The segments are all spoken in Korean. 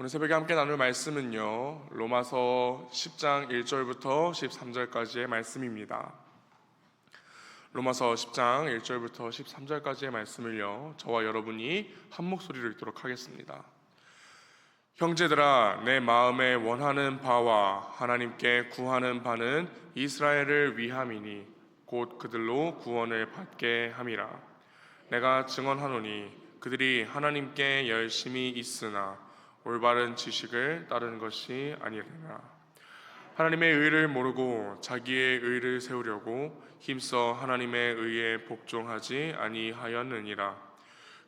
오늘 새벽에 함께 나눌 말씀은요, 로마서 10장 1절부터 13절까지의 말씀입니다. 로마서 10장 1절부터 13절까지의 말씀을요, 저와 여러분이 한 목소리로 읽도록 하겠습니다. 형제들아, 내 마음에 원하는 바와 하나님께 구하는 바는 이스라엘을 위함이니 곧 그들로 구원을 받게 함이라. 내가 증언하노니 그들이 하나님께 열심히 있으나 올바른 지식을 따르는 것이 아니라 하나님의 의를 모르고 자기의 의를 세우려고 힘써 하나님의 의에 복종하지 아니하였느니라.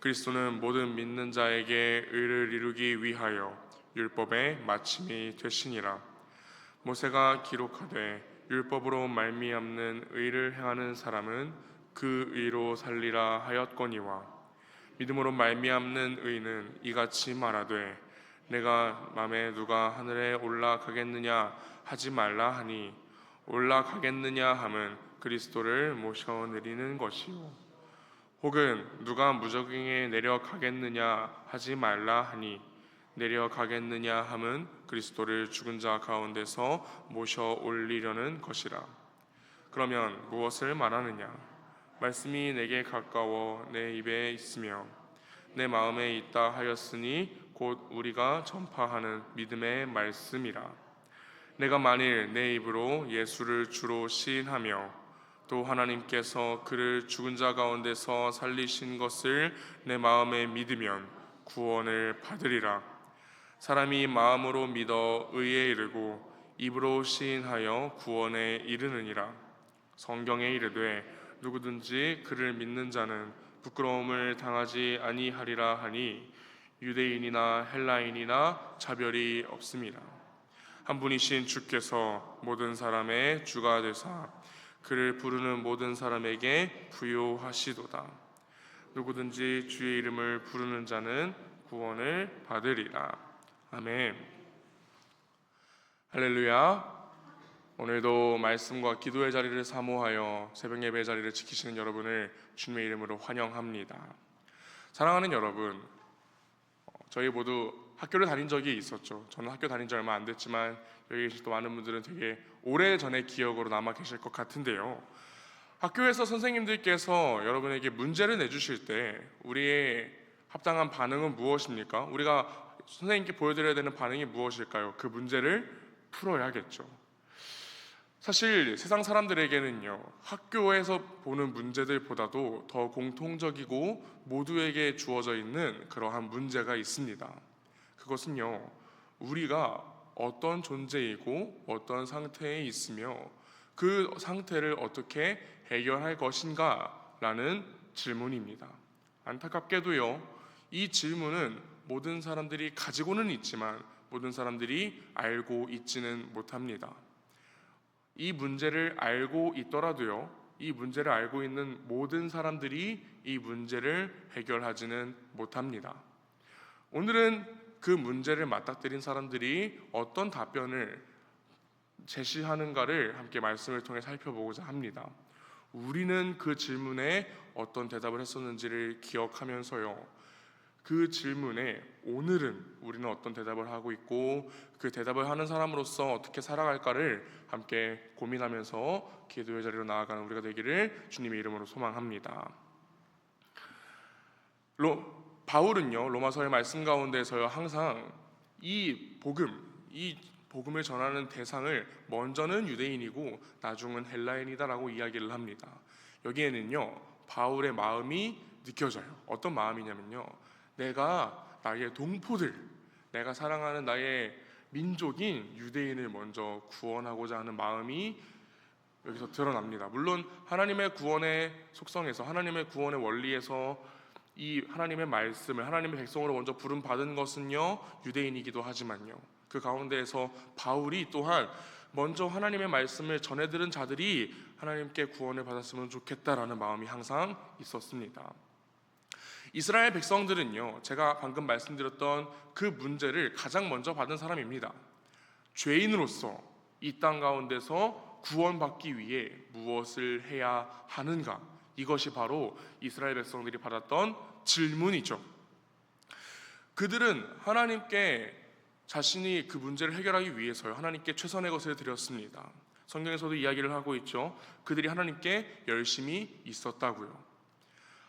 그리스도는 모든 믿는 자에게 의를 이루기 위하여 율법의 마침이 되시니라. 모세가 기록하되 율법으로 말미암는 의를 행하는 사람은 그 의로 살리라 하였거니와 믿음으로 말미암는 의는 이같이 말하되 내가 맘에 누가 하늘에 올라가겠느냐 하지 말라 하니 올라가겠느냐 함은 그리스도를 모셔 내리는 것이요 혹은 누가 무저갱에 내려가겠느냐 하지 말라 하니 내려가겠느냐 함은 그리스도를 죽은 자 가운데서 모셔 올리려는 것이라. 그러면 무엇을 말하느냐? 말씀이 내게 가까워 내 입에 있으며 내 마음에 있다 하였으니 곧 우리가 전파하는 믿음의 말씀이라. 내가 만일 내 입으로 예수를 주로 시인하며 또 하나님께서 그를 죽은 자 가운데서 살리신 것을 내 마음에 믿으면 구원을 받으리라. 사람이 마음으로 믿어 의에 이르고 입으로 시인하여 구원에 이르느니라. 성경에 이르되 누구든지 그를 믿는 자는 부끄러움을 당하지 아니하리라 하니 유대인이나 헬라인이나 차별이 없습니다. 한 분이신 주께서 모든 사람의 주가 되사 그를 부르는 모든 사람에게 부요하시도다. 누구든지 주의 이름을 부르는 자는 구원을 받으리라. 아멘. 할렐루야. 오늘도 말씀과 기도의 자리를 사모하여 새벽 예배 자리를 지키시는 여러분을 주님의 이름으로 환영합니다. 사랑하는 여러분, 저희 모두 학교를 다닌 적이 있었죠. 저는 학교 다닌 지 얼마 안 됐지만 여기 계신 또 많은 분들은 되게 오래전의 기억으로 남아 계실 것 같은데요. 학교에서 선생님들께서 여러분에게 문제를 내주실 때 우리의 합당한 반응은 무엇입니까? 우리가 선생님께 보여드려야 되는 반응이 무엇일까요? 그 문제를 풀어야겠죠. 사실 세상 사람들에게는요, 학교에서 보는 문제들보다도 더 공통적이고 모두에게 주어져 있는 그러한 문제가 있습니다. 그것은요, 우리가 어떤 존재이고 어떤 상태에 있으며 그 상태를 어떻게 해결할 것인가 라는 질문입니다. 안타깝게도요, 이 질문은 모든 사람들이 가지고는 있지만 모든 사람들이 알고 있지는 못합니다. 이 문제를 알고 있더라도요, 이 문제를 알고 있는 모든 사람들이 이 문제를 해결하지는 못합니다. 오늘은 그 문제를 맞닥뜨린 사람들이 어떤 답변을 제시하는가를 함께 말씀을 통해 살펴보고자 합니다. 우리는 그 질문에 어떤 대답을 했었는지를 기억하면서요, 그 질문에 오늘은 우리는 어떤 대답을 하고 있고 그 대답을 하는 사람으로서 어떻게 살아갈까를 함께 고민하면서 기도의 자리로 나아가는 우리가 되기를 주님의 이름으로 소망합니다. 바울은요, 로마서의 말씀 가운데서요, 항상 이 복음을 전하는 대상을 먼저는 유대인이고 나중은 헬라인이다라고 이야기를 합니다. 여기에는요, 바울의 마음이 느껴져요. 어떤 마음이냐면요, 내가 나의 동포들, 내가 사랑하는 나의 민족인 유대인을 먼저 구원하고자 하는 마음이 여기서 드러납니다. 물론 하나님의 구원의 속성에서, 하나님의 구원의 원리에서 이 하나님의 말씀을 하나님의 백성으로 먼저 부름받은 것은요, 유대인이기도 하지만요, 그 가운데에서 바울이 또한 먼저 하나님의 말씀을 전해들은 자들이 하나님께 구원을 받았으면 좋겠다라는 마음이 항상 있었습니다. 이스라엘 백성들은요, 제가 방금 말씀드렸던 그 문제를 가장 먼저 받은 사람입니다. 죄인으로서 이 땅 가운데서 구원받기 위해 무엇을 해야 하는가, 이것이 바로 이스라엘 백성들이 받았던 질문이죠. 그들은 하나님께 자신이 그 문제를 해결하기 위해서요 하나님께 최선의 것을 드렸습니다. 성경에서도 이야기를 하고 있죠. 그들이 하나님께 열심히 있었다고요.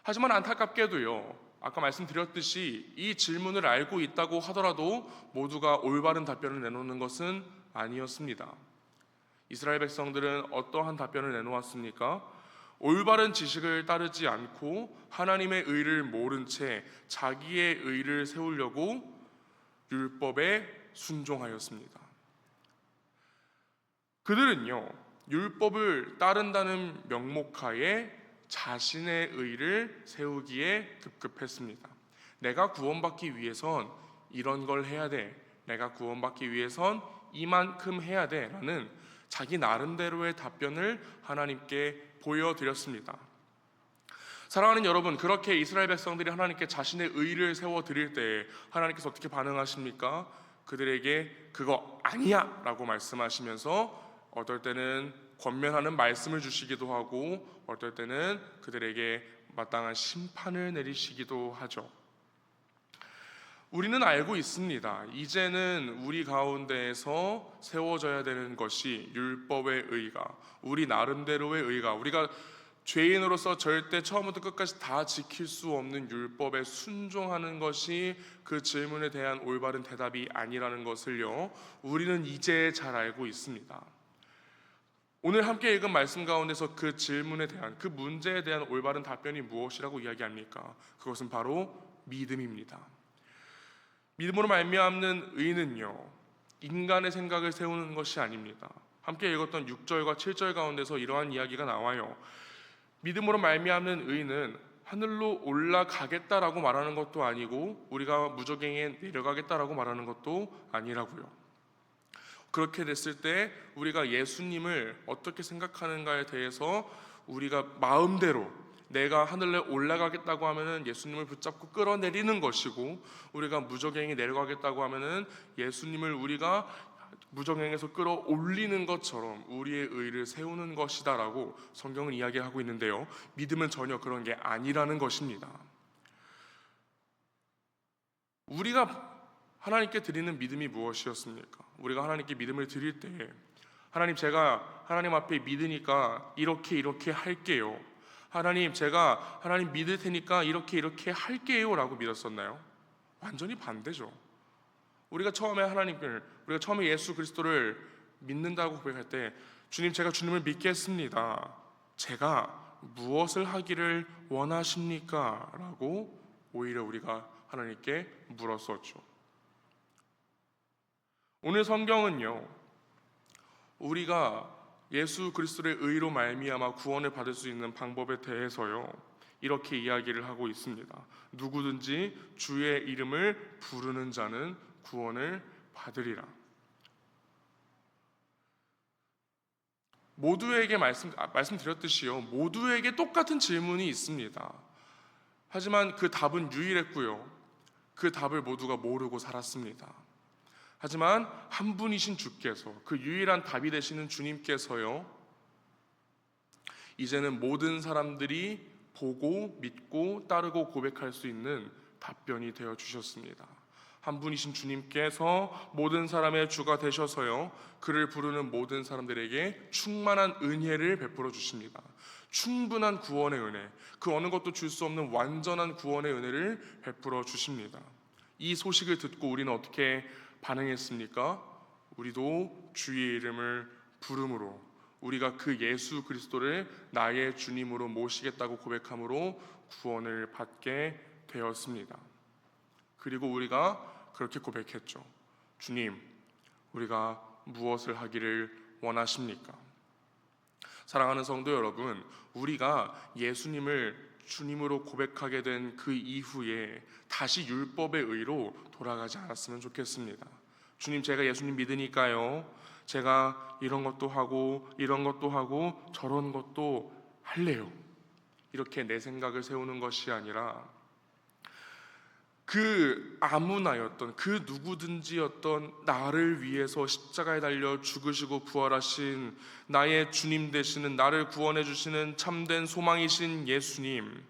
하지만 안타깝게도요, 아까 말씀드렸듯이 이 질문을 알고 있다고 하더라도 모두가 올바른 답변을 내놓는 것은 아니었습니다. 이스라엘 백성들은 어떠한 답변을 내놓았습니까? 올바른 지식을 따르지 않고 하나님의 의를 모른 채 자기의 의를 세우려고 율법에 순종하였습니다. 그들은요, 율법을 따른다는 명목하에 자신의 의를 세우기에 급급했습니다. 내가 구원받기 위해선 이런 걸 해야 돼. 내가 구원받기 위해선 이만큼 해야 돼. 라는 자기 나름대로의 답변을 하나님께 보여드렸습니다. 사랑하는 여러분, 그렇게 이스라엘 백성들이 하나님께 자신의 의를 세워드릴 때 하나님께서 어떻게 반응하십니까? 그들에게 그거 아니야 라고 말씀하시면서 어떨 때는 권면하는 말씀을 주시기도 하고 어떨 때는 그들에게 마땅한 심판을 내리시기도 하죠. 우리는 알고 있습니다. 이제는 우리 가운데에서 세워져야 되는 것이 율법의 의가, 우리 나름대로의 의가, 우리가 죄인으로서 절대 처음부터 끝까지 다 지킬 수 없는 율법에 순종하는 것이 그 질문에 대한 올바른 대답이 아니라는 것을요, 우리는 이제 잘 알고 있습니다. 오늘 함께 읽은 말씀 가운데서 그 질문에 대한, 그 문제에 대한 올바른 답변이 무엇이라고 이야기합니까? 그것은 바로 믿음입니다. 믿음으로 말미암는 의는요, 인간의 생각을 세우는 것이 아닙니다. 함께 읽었던 6절과 7절 가운데서 이러한 이야기가 나와요. 믿음으로 말미암는 의는 하늘로 올라가겠다라고 말하는 것도 아니고 우리가 무저갱에 내려가겠다라고 말하는 것도 아니라고요. 그렇게 됐을 때 우리가 예수님을 어떻게 생각하는가에 대해서 우리가 마음대로 내가 하늘에 올라가겠다고 하면은 예수님을 붙잡고 끌어내리는 것이고, 우리가 무저갱이 내려가겠다고 하면은 예수님을 우리가 무저갱에서 끌어올리는 것처럼 우리의 의를 세우는 것이다라고 성경은 이야기하고 있는데요, 믿음은 전혀 그런 게 아니라는 것입니다. 우리가 하나님께 드리는 믿음이 무엇이었습니까? 우리가 하나님께 믿음을 드릴 때 하나님, 제가 하나님 앞에 믿으니까 이렇게 할게요. 하나님, 제가 하나님 믿을 테니까 이렇게 할게요 라고 믿었었나요? 완전히 반대죠. 우리가 처음에 예수 그리스도를 믿는다고 고백할 때, 주님, 제가 주님을 믿겠습니다. 제가 무엇을 하기를 원하십니까? 라고 오히려 우리가 하나님께 물었었죠. 오늘 성경은요, 우리가 예수 그리스도의 의로 말미암아 구원을 받을 수 있는 방법에 대해서요, 이렇게 이야기를 하고 있습니다. 누구든지 주의 이름을 부르는 자는 구원을 받으리라. 모두에게 말씀드렸듯이요, 모두에게 똑같은 질문이 있습니다. 하지만 그 답은 유일했고요, 그 답을 모두가 모르고 살았습니다. 하지만 한 분이신 주께서, 그 유일한 답이 되시는 주님께서요, 이제는 모든 사람들이 보고 믿고 따르고 고백할 수 있는 답변이 되어 주셨습니다. 한 분이신 주님께서 모든 사람의 주가 되셔서요, 그를 부르는 모든 사람들에게 충만한 은혜를 베풀어 주십니다. 충분한 구원의 은혜, 그 어느 것도 줄 수 없는 완전한 구원의 은혜를 베풀어 주십니다. 이 소식을 듣고 우리는 어떻게 반응했습니까? 우리도 주의 이름을 부름으로, 우리가 그 예수 그리스도를 나의 주님으로 모시겠다고 고백함으로 구원을 받게 되었습니다. 그리고 우리가 그렇게 고백했죠. 주님, 우리가 무엇을 하기를 원하십니까? 사랑하는 성도 여러분, 우리가 예수님을 주님으로 고백하게 된 그 이후에 다시 율법의 의로 돌아가지 않았으면 좋겠습니다. 주님, 제가 예수님 믿으니까요, 제가 이런 것도 하고 저런 것도 할래요. 이렇게 내 생각을 세우는 것이 아니라 그 아무나였던, 그 누구든지였던 나를 위해서 십자가에 달려 죽으시고 부활하신 나의 주님 되시는, 나를 구원해 주시는 참된 소망이신 예수님,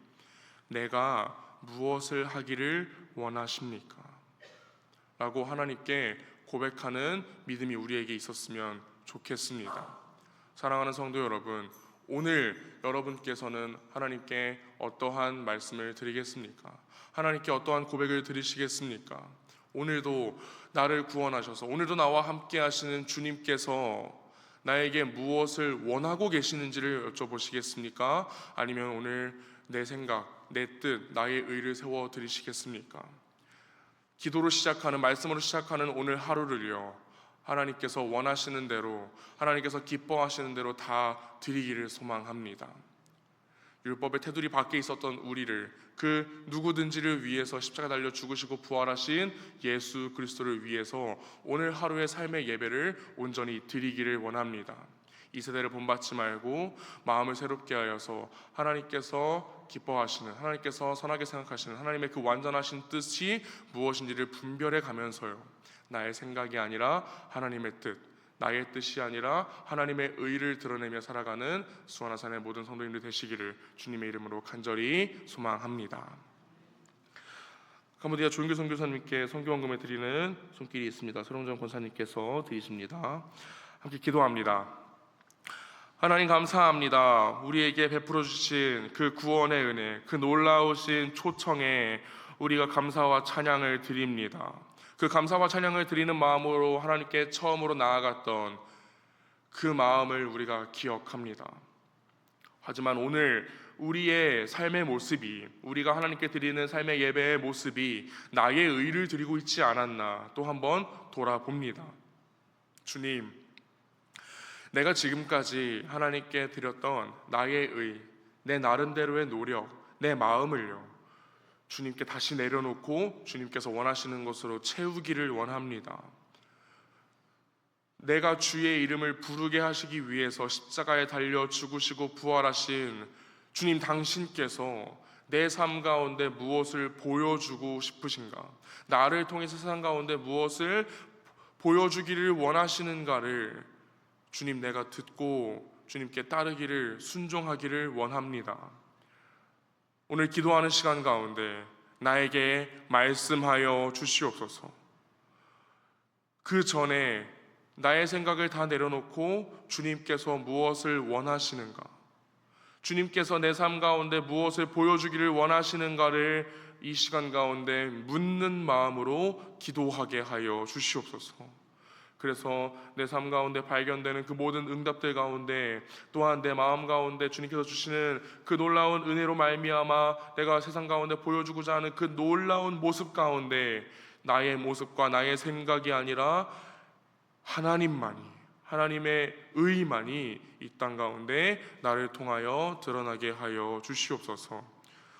내가 무엇을 하기를 원하십니까? 라고 하나님께 고백하는 믿음이 우리에게 있었으면 좋겠습니다. 사랑하는 성도 여러분, 오늘 여러분께서는 하나님께 어떠한 말씀을 드리겠습니까? 하나님께 어떠한 고백을 드리시겠습니까? 오늘도 나를 구원하셔서 오늘도 나와 함께 하시는 주님께서 나에게 무엇을 원하고 계시는지를 여쭤보시겠습니까? 아니면 오늘 내 생각, 내 뜻, 나의 의를 세워 드리시겠습니까? 기도로 시작하는, 말씀으로 시작하는 오늘 하루를요, 하나님께서 원하시는 대로, 하나님께서 기뻐하시는 대로 다 드리기를 소망합니다. 율법의 테두리 밖에 있었던 우리를, 그 누구든지를 위해서 십자가 달려 죽으시고 부활하신 예수 그리스도를 위해서 오늘 하루의 삶의 예배를 온전히 드리기를 원합니다. 이 세대를 본받지 말고 마음을 새롭게 하여서 하나님께서 기뻐하시는, 하나님께서 선하게 생각하시는 하나님의 그 완전하신 뜻이 무엇인지를 분별해 가면서요, 나의 생각이 아니라 하나님의 뜻, 나의 뜻이 아니라 하나님의 의를 드러내며 살아가는 수원아산의 모든 성도님들 되시기를 주님의 이름으로 간절히 소망합니다. 캄보디아 조윤교 선교사님께 선교원금을 드리는 손길이 있습니다. 서롱정 권사님께서 드리십니다. 함께 기도합니다. 하나님 감사합니다. 우리에게 베풀어 주신 그 구원의 은혜, 그 놀라우신 초청에 우리가 감사와 찬양을 드립니다. 그 감사와 찬양을 드리는 마음으로 하나님께 처음으로 나아갔던 그 마음을 우리가 기억합니다. 하지만 오늘 우리의 삶의 모습이, 우리가 하나님께 드리는 삶의 예배의 모습이 나의 의를 드리고 있지 않았나 또 한번 돌아봅니다. 주님, 내가 지금까지 하나님께 드렸던 나의 의, 내 나름대로의 노력, 내 마음을요, 주님께 다시 내려놓고 주님께서 원하시는 것으로 채우기를 원합니다. 내가 주의 이름을 부르게 하시기 위해서 십자가에 달려 죽으시고 부활하신 주님 당신께서 내 삶 가운데 무엇을 보여주고 싶으신가, 나를 통해서 세상 가운데 무엇을 보여주기를 원하시는가를 주님, 내가 듣고 주님께 따르기를, 순종하기를 원합니다. 오늘 기도하는 시간 가운데 나에게 말씀하여 주시옵소서. 그 전에 나의 생각을 다 내려놓고 주님께서 무엇을 원하시는가, 주님께서 내 삶 가운데 무엇을 보여주기를 원하시는가를 이 시간 가운데 묻는 마음으로 기도하게 하여 주시옵소서. 그래서 내 삶 가운데 발견되는 그 모든 응답들 가운데, 또한 내 마음 가운데 주님께서 주시는 그 놀라운 은혜로 말미암아 내가 세상 가운데 보여주고자 하는 그 놀라운 모습 가운데 나의 모습과 나의 생각이 아니라 하나님만이, 하나님의 의만이 이 땅 가운데 나를 통하여 드러나게 하여 주시옵소서.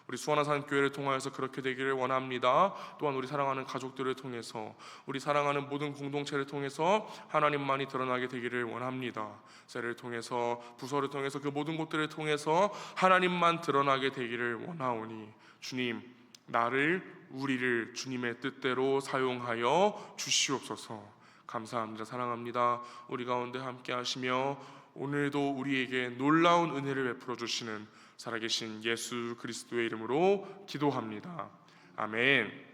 우리 수원아산 교회를 통하여서 그렇게 되기를 원합니다. 또한 우리 사랑하는 가족들을 통해서, 우리 사랑하는 모든 공동체를 통해서 하나님만이 드러나게 되기를 원합니다. 세를 통해서, 부서를 통해서, 그 모든 곳들을 통해서 하나님만 드러나게 되기를 원하오니 주님, 나를, 우리를 주님의 뜻대로 사용하여 주시옵소서. 감사합니다. 사랑합니다. 우리 가운데 함께 하시며 오늘도 우리에게 놀라운 은혜를 베풀어 주시는 살아계신 예수 그리스도의 이름으로 기도합니다. 아멘.